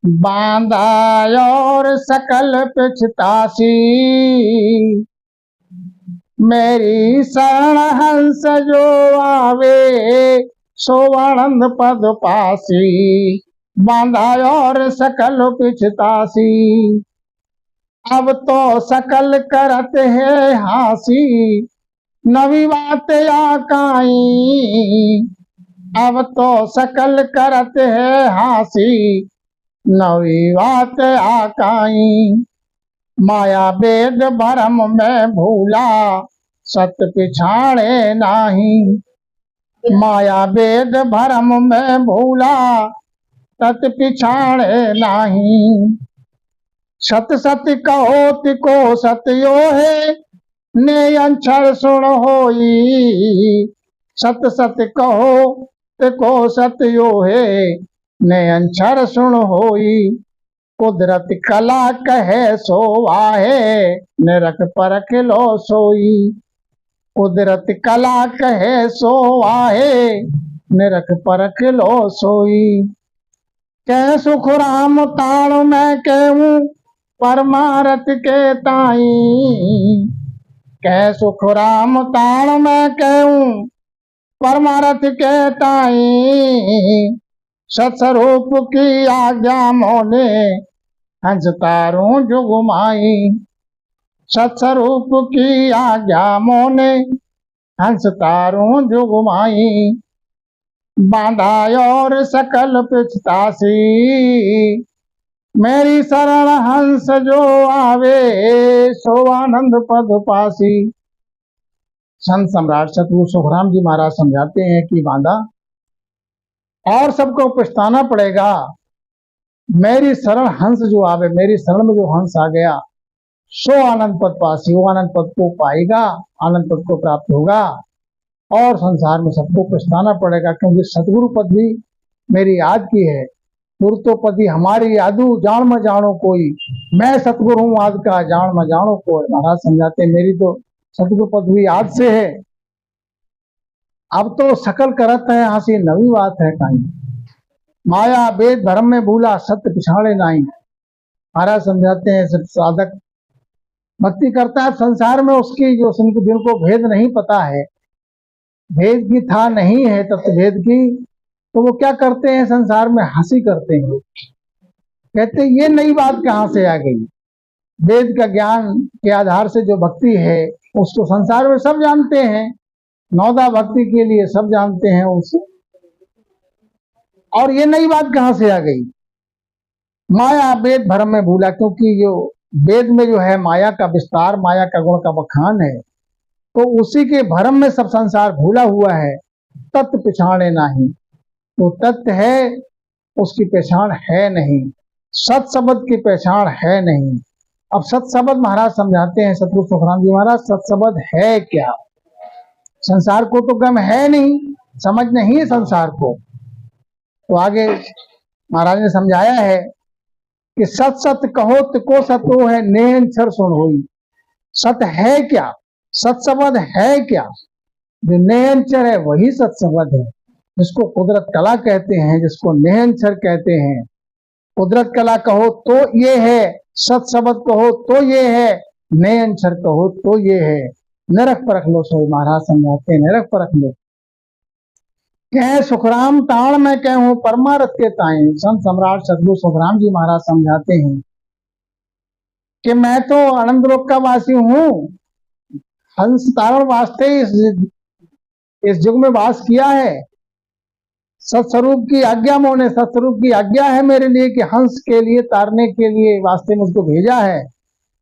बांधा और सकल पिछतासी, मेरी शरण हंस जो आवे सो आनंद पद पासी। बांधा और सकल पिछतासी, अब तो सकल करत है हासी, नवी बात आकाई। अब तो सकल करत है हासी, नवी बात आकाई। माया वेद भरम में भूला, सत पिछाड़े नाही। माया वेद भरम में भूला, सत पिछाड़े नाही। सत सत कहो तिको सत्यो है, ने अंचर सुन होई। सत सत कहो तिको सत्यो है, ने अंचर सुन होई। कुदरत कला कहे सो आहे, निरख परख लो सोई। कुदरत कला कहे सो आहे, निरख परख लो सोई। कह सुख राम ताण मैं कहूँ, परमारथ के ताई। कह सुख राम ताण मैं कहूँ, परमारथ के ताई। सत्स्वरूप की आज्ञा मोने, हंस तारूं जुगमाई। सत्स्वरूप की आज्ञा मोने, हंस तारूं जुगमाई। बांधा और सकल पिछतासी, मेरी शरण हंस जो आवे सो आनंद पद पासी। संत सम्राट सतगुरु सुखराम जी महाराज समझाते हैं कि बांधा और सबको पछताना पड़ेगा, मेरी शरण हंस जो आवे, मेरी शरण में जो हंस आ गया सो आनंद पद पासी। वो आनंद पद को पाएगा, आनंद पद को प्राप्त होगा। और संसार में सबको पछताना पड़ेगा, क्योंकि सतगुरु पद भी मेरी याद की है। गुरु तो पति हमारी यादू, जान म जानो कोई। मैं सतगुरु हूँ आज का, जान म जानो कोई। महाराज समझाते मेरी तो सतगुरु पद भी याद से है। अब तो सकल करत है हंसी, नवी बात है काई। माया वेद भरम में भूला, सत्य पिछाड़े नाही। महाराज समझाते हैं सब साधक भक्ति करता है संसार में, उसकी जो जिनको भेद नहीं पता है, भेद की था नहीं है तत्व भेद की, तो वो क्या करते हैं संसार में, हंसी करते हैं। कहते हैं ये नई बात कहाँ से आ गई। वेद का ज्ञान के आधार से जो भक्ति है उसको संसार में सब जानते हैं, नौदा भक्ति के लिए सब जानते हैं उसे। और ये नई बात कहाँ से आ गई। माया वेद भरम में भूला, क्योंकि जो वेद में जो है माया का विस्तार, माया का गुण का बखान है, तो उसी के भरम में सब संसार भूला हुआ है। तत्व पिछाड़े नहीं, वो तत्व है उसकी पहचान है नहीं, सत शब्द की पहचान है नहीं। अब सत शब्द महाराज समझाते हैं सतगुरु सुखराम जी महाराज, सत शब्द है क्या। संसार को तो गम है नहीं, समझ नहीं है संसार को। तो आगे महाराज ने समझाया है कि सत सत कहो तिको सतो है, नेहंचर सुन होई। सत है क्या, सत शब्द है क्या। जो नेहंचर है वही सत शब्द है, जिसको कुदरत कला कहते हैं, जिसको नेहंचर कहते हैं। कुदरत कला कहो तो ये है, सत शब्द कहो तो ये है, नेहंचर कहो तो ये है। नरक परख लो सो, महाराज समझाते हैं नरक परख लो। कह सुखराम ताण मैं कहूँ, परमारथ के ताई। संत सम्राट सतगुरु सुखराम जी महाराज समझाते हैं कि मैं तो आनंद लोक का वासी हूँ, हंस तारण वास्ते इस युग में वास किया है। सत्स्वरूप की आज्ञा मोने, सत्स्वरूप की आज्ञा है मेरे लिए कि हंस के लिए तारने के लिए वास्ते मुझको भेजा है।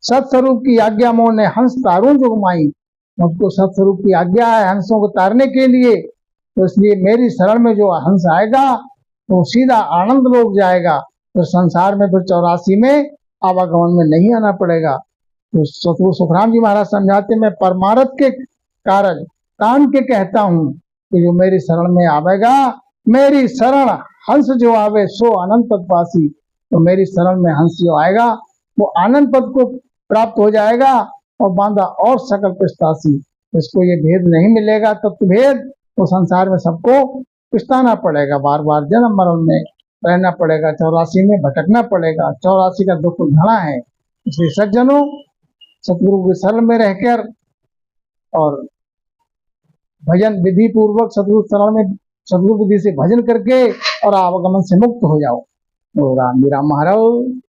सत्स्वरूप की आज्ञा मोने, हंस तारूं जुगमाई। मुझको सत्स्वरूप की आज्ञा है हंसों को तारने के लिए, तो इसलिए मेरी शरण में जो हंस आएगा तो सीधा आनंद लोक जाएगा। तो संसार में फिर 84 में आवागमन में नहीं आना पड़ेगा। तो सतगुरु सुखराम जी महाराज समझाते मैं परमारथ के कारण तान के कहता हूँ कि जो मेरी शरण में आवेगा, मेरी शरण हंस जो आवे सो आनंद पद पासी। तो मेरी शरण में हंस जो आएगा वो आनंद पद को प्राप्त हो जाएगा, और बांधा और सकल पिछतासी। इसको ये भेद नहीं मिलेगा तत्व भेद, तो संसार में सबको पछताना पड़ेगा, बार बार जन्म मरण में रहना पड़ेगा, 84 में भटकना पड़ेगा, 84 का दुख घना है। इसलिए सज्जनों, सतगुरु के शरण में रहकर और भजन विधि पूर्वक सतगुरु शरण में सतगुरु विधि से भजन करके और आवागमन से मुक्त हो जाओ। राम जी राम महाराज।